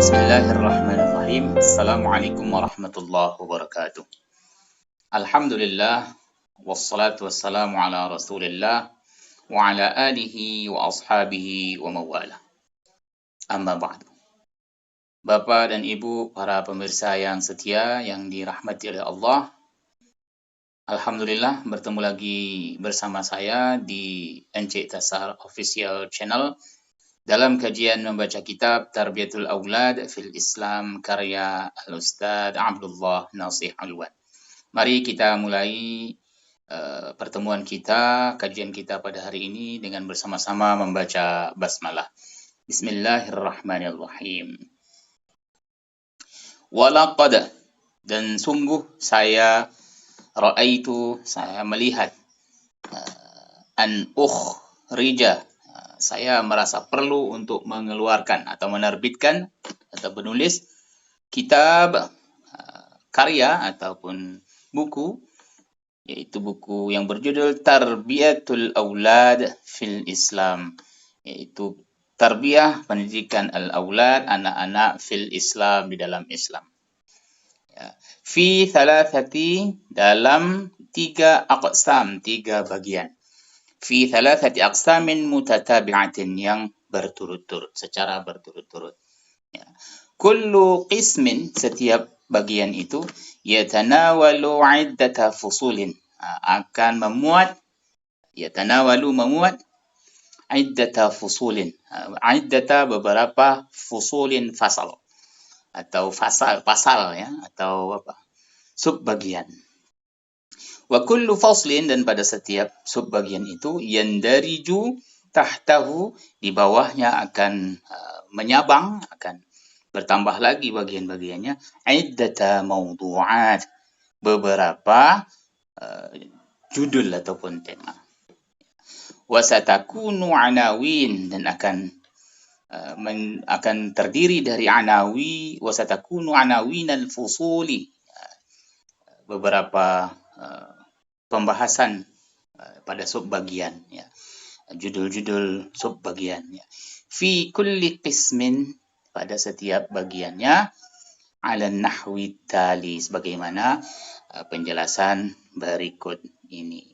Bismillahirrahmanirrahim. Assalamualaikum warahmatullahi wabarakatuh. Alhamdulillah, wassalatu wassalamu ala rasulillah, wa ala alihi wa ashabihi wa mawala. Amma ba'du. Bapak dan Ibu, para pemirsa yang setia, yang dirahmati oleh Allah, Alhamdulillah bertemu lagi bersama saya di Encik Tasar Official Channel dalam kajian membaca kitab Tarbiyatul Aulad fil Islam karya Al-Ustadz Abdullah Nasih Alwan. Mari kita mulai pertemuan kita, kajian kita pada hari ini dengan bersama-sama membaca basmalah. Bismillahirrahmanirrahim. Walaqad, dan sungguh saya melihat an ukhrija, saya merasa perlu untuk mengeluarkan atau menerbitkan atau menulis kitab, karya ataupun buku, yaitu buku yang berjudul Tarbiyatul Aulad fil Islam, yaitu tarbiyah, pendidikan al-aulad, anak-anak fil Islam, di dalam Islam. Ya. Fi thalathati, dalam 3 aqsam, 3 bagian. Fi thalathati aqsamin mutatabi'atin, yang berturut-turut, secara berturut-turut. Ya. Kullu qismin, setiap bagian itu, yatanawalu iddata fusulin, akan memuat iddata fusulin, iddata beberapa fusulin, fasal atau pasal ya, atau subbagian. Wa kullu faslin, dan pada setiap subbagian itu, yandariju tahtahu, di bawahnya akan menyabang, akan bertambah lagi bagian-bagiannya, iddata mawdu'at, beberapa judul ataupun tema. Wa satakunu anawin, dan akan terdiri dari anawi, wa satakunu anawin al-fusuli, beberapa pembahasan pada subbagian, ya, judul-judul subbagian, ya. Fi kulli qismin, pada setiap bagiannya, ala nahwi tali, sebagaimana penjelasan berikut ini.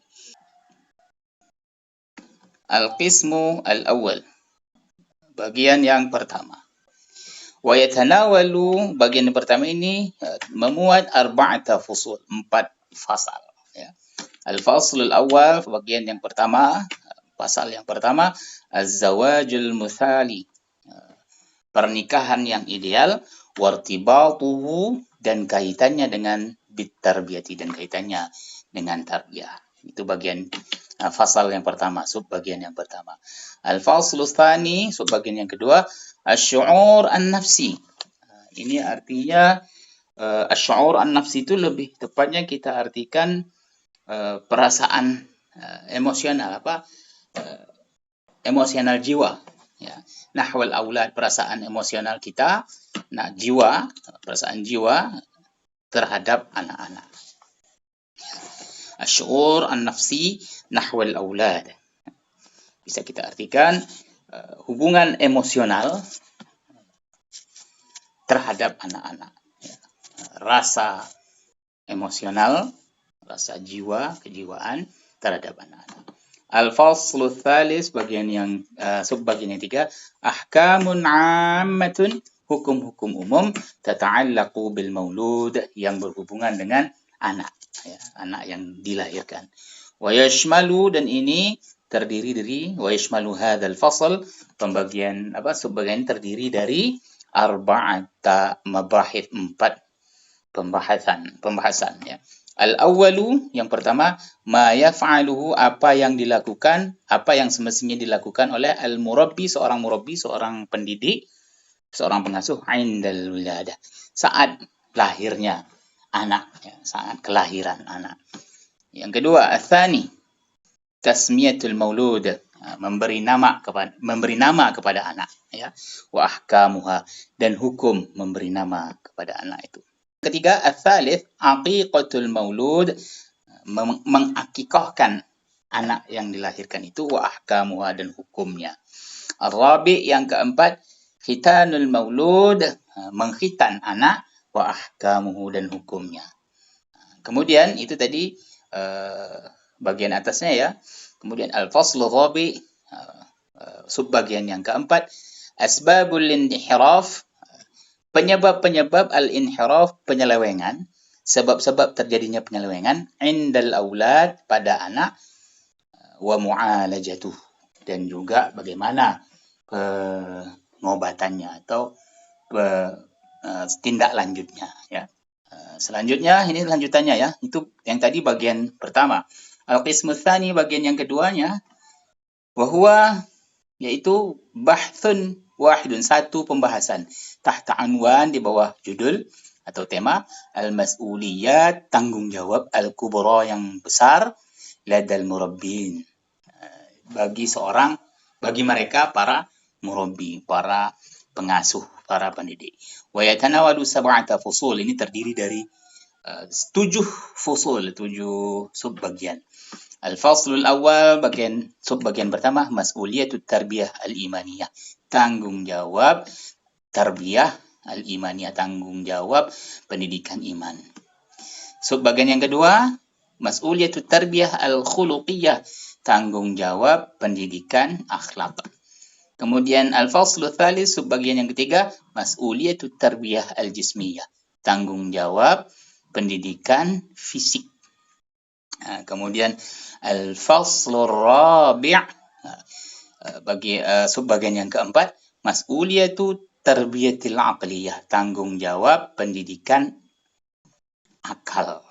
Al-qismu al-awwal, bagian yang pertama. Wa yatanawalu, bagian yang pertama ini memuat arba'ata fusul, 4 fasal, ya. Al-faslul awal, bagian yang pertama, pasal yang pertama, az-zawajul muthali, pernikahan yang ideal, wartibatuhu, dan kaitannya dengan bitarbiyati, dan kaitannya dengan tarbiyah. Itu bagian fasal yang pertama, subbagian yang pertama. Al-faslus tsani, subbagian yang kedua, asy-syu'ur an-nafsi. Ini artinya asy-syu'ur an-nafsi itu lebih tepatnya kita artikan perasaan emosional, emosional jiwa, ya. Nahwal aulad, perasaan emosional kita, nah jiwa, perasaan jiwa terhadap anak-anak. Asy-syu'ur an-nafsi nahwal aulad, bisa kita artikan hubungan emosional terhadap anak-anak, ya. Rasa emosional, rasa jiwa, kejiwaan terhadap anak-anak. Al-faslu tsalis, bagian yang subbagian yang 3, ahkamun 'ammatun, hukum-hukum umum, tata'allaqu bil maulud, yang berhubungan dengan anak, ya, anak yang dilahirkan. Wa yashmalu, dan ini terdiri dari, wa yashmalu hadzal fasl, pembagian subbagian terdiri dari arba'ata mabahith, 4 pembahasan, ya. Al-awwalu, yang pertama, ma yaf'aluhu, apa yang dilakukan, apa yang semestinya dilakukan oleh al-murabbi, seorang pendidik, seorang pengasuh, indal wiladah, saat lahirnya anak, ya, saat kelahiran anak. Yang kedua, ats-tsani, tasmiyatul maulud, memberi nama kepada anak, ya. Wa ahkamuha, dan hukum memberi nama kepada anak itu. Ketiga, ats-tsalits, aqiqatul maulud, mengakikahkan anak yang dilahirkan itu, wa ahkamuha, dan hukumnya. Ar-rabi', yang keempat, khitanul maulud, mengkhitan anak, wa ahkamuhu dan hukumnya. Kemudian itu tadi bagian atasnya ya. Kemudian al-faslu rabi, subbagian yang keempat, asbabul inhiraf, penyebab-penyebab al-inhiraf, penyelewengan, sebab-sebab terjadinya penyelewengan, indal aulad, pada anak, wa mu'alajatuh, dan juga bagaimana pengobatannya atau tindak lanjutnya ya. Selanjutnya ini lanjutannya ya. Itu yang tadi bagian pertama. Al-qismu tsani, bagian yang keduanya, wahwa, yaitu bahthun wahidun, satu pembahasan, tahta anwan, di bawah judul atau tema, al-mas'uliyat, tanggung jawab, al-kubra, yang besar, ladal murabbin, bagi mereka para murabbi, para pengasuh, para pendidik. Wa yatanawalu sab'ata fusul, ini terdiri dari 7 fusul, 7 subbagian. Al-faslul awal, subbagian pertama, mas'uliyatut tarbiyah al-imaniyah, tanggung jawab tarbiyah al-imaniyah, tanggung jawab pendidikan iman. Subbagian yang kedua, mas'uliyatut tarbiyah al-khuluqiyah, tanggung jawab pendidikan akhlak. Kemudian al-faslu tsalis, subbagian yang ketiga, mas'uliyatut tarbiyah al-jismiyah, tanggung jawab pendidikan fisik. Kemudian al-faslu rabi', subbagian yang keempat, mas'uliyatu tarbiyatil aqliyah, tanggung jawab pendidikan akal,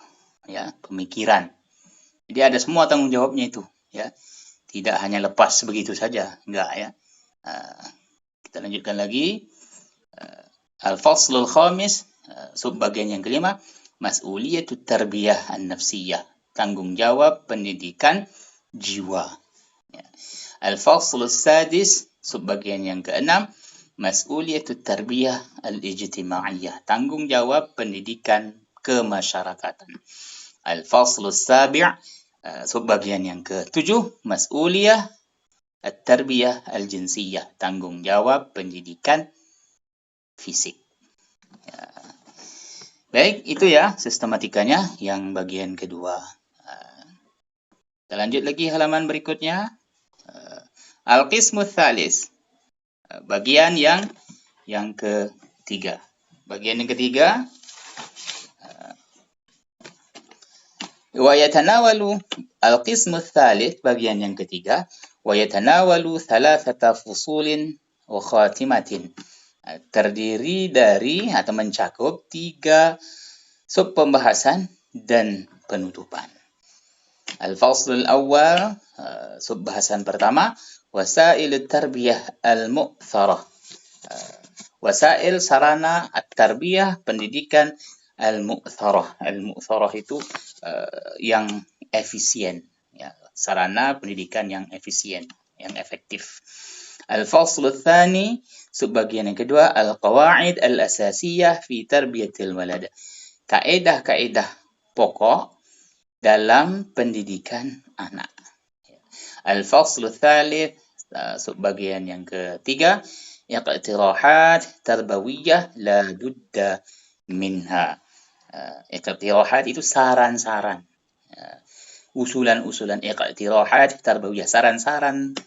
ya, pemikiran. Jadi ada semua tanggung jawabnya itu, ya. Tidak hanya lepas begitu saja, enggak ya. Kita lanjutkan lagi. Al-faslul khamis, subbagian yang kelima, mas'uliyatut tarbiyah an-nafsiyah, tanggung jawab pendidikan jiwa. Ya. Al-faslul sadis, subbagian yang keenam, mas'uliyatut tarbiyah al-ijtimaiyah, tanggung jawab pendidikan kemasyarakatan. Al-faslul sabi', subbagian yang ketujuh, mas'uliyah at-tarbiyah al-jinsiyah, tanggung jawab pendidikan fisik. Ya. Baik, itu ya sistematikanya yang bagian kedua. Kita lanjut lagi halaman berikutnya. Al-qismu tsalis, bagian yang ketiga. Bagian yang ketiga, wa yatanawalu, al-qismu tsalits, bagian yang ketiga, wa yatanawalu thalathata fusulin wa khatimatin, terdiri dari atau mencakup 3 sub pembahasan dan penutupan. Al-faslul awal, subbahasan pertama, wasail tarbiyah al-mu'tharah, wasail, sarana, at-tarbiyah, pendidikan, al-mu'tharah. Al-mu'tharah itu yang efisien, ya, sarana pendidikan yang efisien, yang efektif. Al-faslu tsani, subbagian yang kedua, al-qawaid al-asasiyah fi tarbiyatil walad, kaedah-kaedah pokok dalam pendidikan anak. Al-faslu tsalits, subbagian yang ketiga, iqtirahat tarbawiyah la budda minha. Iqtirahat itu saran-saran, usulan-usulan, iqtirahat tarbawiyah, saran-saran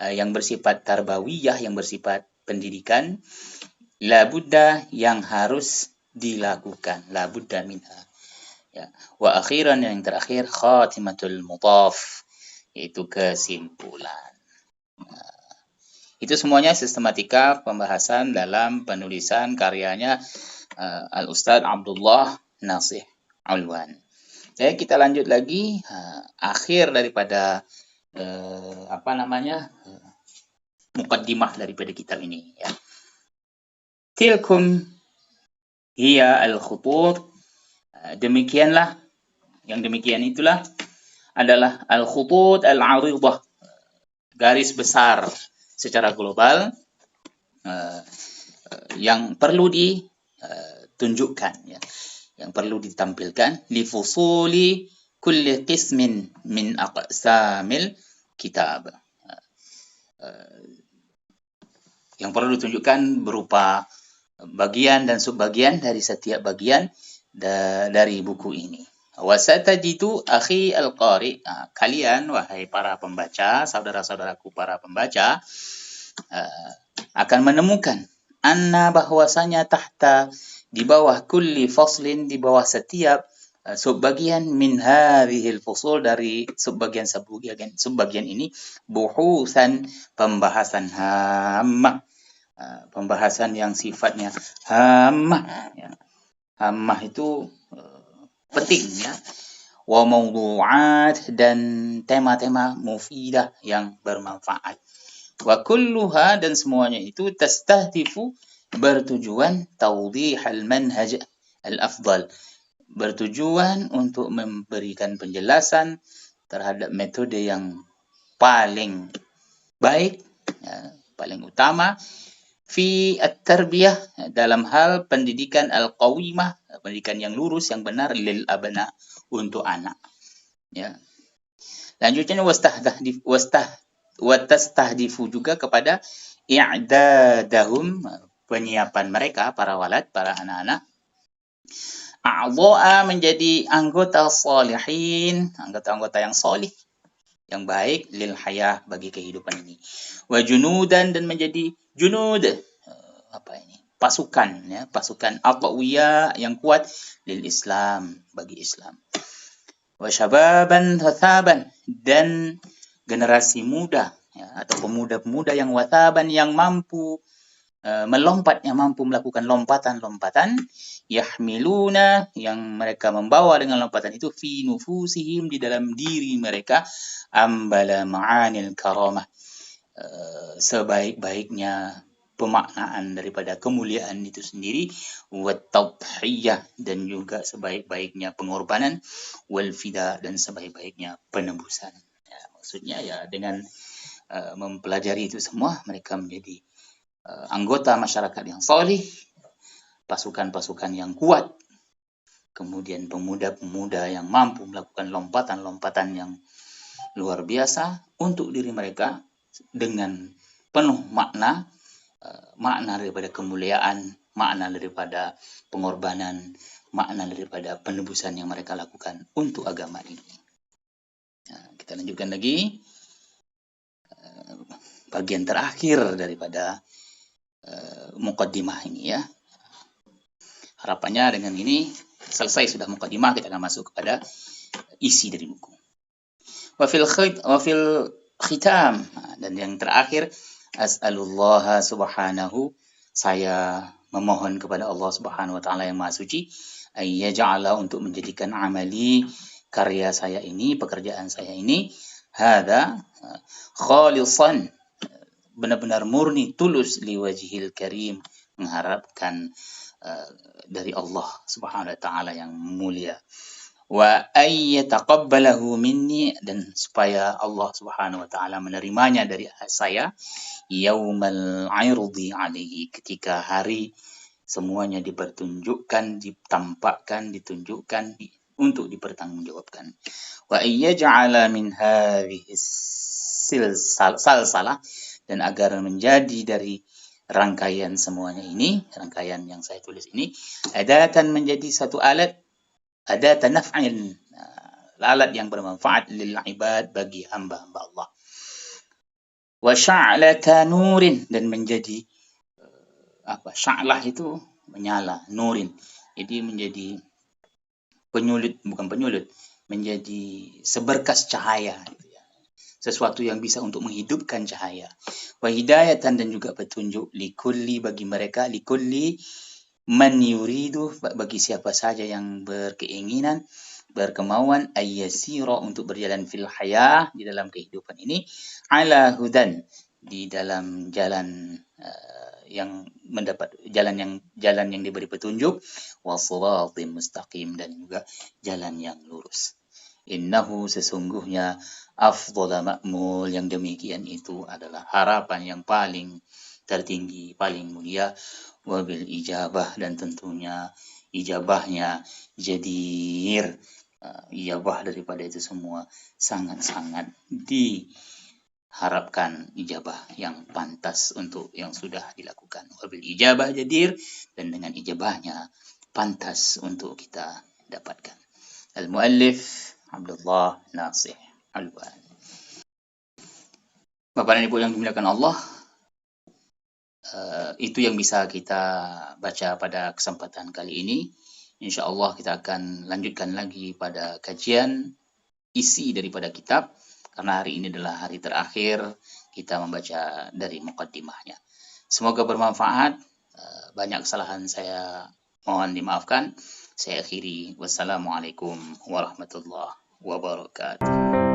yang bersifat tarbawiyah, yang bersifat pendidikan, la budda, yang harus dilakukan, la budda minha. Ya. Wa akhiran, yang terakhir, khatimatul mutaf, yaitu kesimpulan. Itu semuanya sistematika pembahasan dalam penulisan karyanya Al-Ustadz Abdullah Nasih Alwan. Jadi kita lanjut lagi, akhir daripada mukaddimah daripada kitab ini, ya. Tilkum hiya al-khutut, demikianlah, yang demikian itulah adalah al-khutut al-aridah, garis besar secara global yang perlu ditunjukkan, ya, yang perlu ditampilkan, li fusuli kulli qismin min aqsamil kitab, yang perlu ditunjukkan berupa bagian dan subbagian dari setiap bagian dari buku ini. Wasatajidu akhi al-qari, kalian wahai para pembaca, saudara-saudaraku para pembaca, akan menemukan anna bahwasanya tahta, di bawah kulli faslin, di bawah setiap subbagian min hadhil fusul, dari subbagian ini, buhusan, pembahasan hammah, pembahasan yang sifatnya hammah, ya. Hammah itu penting, ya. Wa mawdu'at, dan tema-tema mufidah yang bermanfaat. Wa kulluha, dan semuanya itu, tastahdifu, bertujuan, tawdihal manhaj al-afdal, bertujuan untuk memberikan penjelasan terhadap metode yang paling baik, ya, paling utama, fi at-tarbiyah, dalam hal pendidikan al-qawimah, pendidikan yang lurus, yang benar, lil abna, untuk anak, ya. Lanjutnya watastahdifu, juga kepada i'dadahum, penyiapan mereka, para walad, para anak-anak, a'dha'a, menjadi anggota salihin, anggota-anggota yang solih, yang baik, lil hayah, bagi kehidupan ini. Wa junudan, dan menjadi junud, pasukan, ya, pasukan aqwiyah, yang kuat, lil Islam, bagi Islam. Wa syababan wathaban, dan generasi muda, ya, atau pemuda-pemuda yang wathaban, yang mampu melompat, yang mampu melakukan lompatan-lompatan, yahmiluna, yang mereka membawa dengan lompatan itu, fi nufusihim, di dalam diri mereka, ambala ma'anil karamah, sebaik-baiknya pemaknaan daripada kemuliaan itu sendiri, wat tadhiyah, dan juga sebaik-baiknya pengorbanan, wal fida, dan sebaik-baiknya penebusan. Ya, maksudnya, ya, dengan mempelajari itu semua, mereka menjadi anggota masyarakat yang salih, pasukan-pasukan yang kuat, kemudian pemuda-pemuda yang mampu melakukan lompatan-lompatan yang luar biasa untuk diri mereka, dengan penuh makna, makna daripada kemuliaan, makna daripada pengorbanan, makna daripada penebusan yang mereka lakukan untuk agama ini. Nah, kita lanjutkan lagi bagian terakhir daripada muqaddimah ini, ya. Harapannya dengan ini selesai sudah muqaddimah, kita akan masuk kepada isi dari buku. Wa fil khitam, dan yang terakhir, as'alullah subhanahu, saya memohon kepada Allah Subhanahu wa taala yang Maha Suci, ayyaj'ala, untuk menjadikan amali, karya saya ini, pekerjaan saya ini, hadza khalisan, benar-benar murni, tulus, liwajhil karim, mengharapkan dari Allah Subhanahu wa taala yang mulia. Wa ayyataqabbalahu minni, dan supaya Allah Subhanahu wa taala menerimanya dari saya, yaumal 'irdi 'alaihi, ketika hari semuanya dipertunjukkan, ditampakkan, ditunjukkan, untuk dipertanggungjawabkan. Wa ayyaj'ala min hadhihi salsalah, dan agar menjadi dari rangkaian semuanya ini, rangkaian yang saya tulis ini, adatan, menjadi satu alat, adatan naf'in, alat yang bermanfaat, lil ibad, bagi hamba-hamba Allah. Wa sya'lata nurin, dan menjadi sya'lah itu menyala, nurin, jadi menjadi penyulut, bukan penyulut, menjadi seberkas cahaya, sesuatu yang bisa untuk menghidupkan cahaya. Wa hidayatan, dan juga petunjuk, likulli, bagi mereka, likulli man yuridu, bagi siapa saja yang berkeinginan, berkemauan, ayyasira, untuk berjalan fil hayah, di dalam kehidupan ini, ala hudan, di dalam jalan yang mendapat jalan yang diberi petunjuk, wa shiratim mustaqim, dan juga jalan yang lurus. Innahu, sesungguhnya, afdhala ma'mul, yang demikian itu adalah harapan yang paling tertinggi, paling mulia, wabil ijabah, dan tentunya ijabahnya jadir, ijabah daripada itu semua sangat-sangat harapkan ijabah yang pantas untuk yang sudah dilakukan. Wabil ijabah jadir, dan dengan ijabahnya pantas untuk kita dapatkan. Al-Muallif Abdullah Nasih Alwan. Bapak dan Ibu yang dimuliakan Allah, itu yang bisa kita baca pada kesempatan kali ini. Insya Allah kita akan lanjutkan lagi pada kajian isi daripada kitab, karena hari ini adalah hari terakhir kita membaca dari muqaddimahnya. Semoga bermanfaat. Banyak kesalahan saya mohon dimaafkan. Saya akhiri. Wassalamualaikum warahmatullahi wabarakatuh.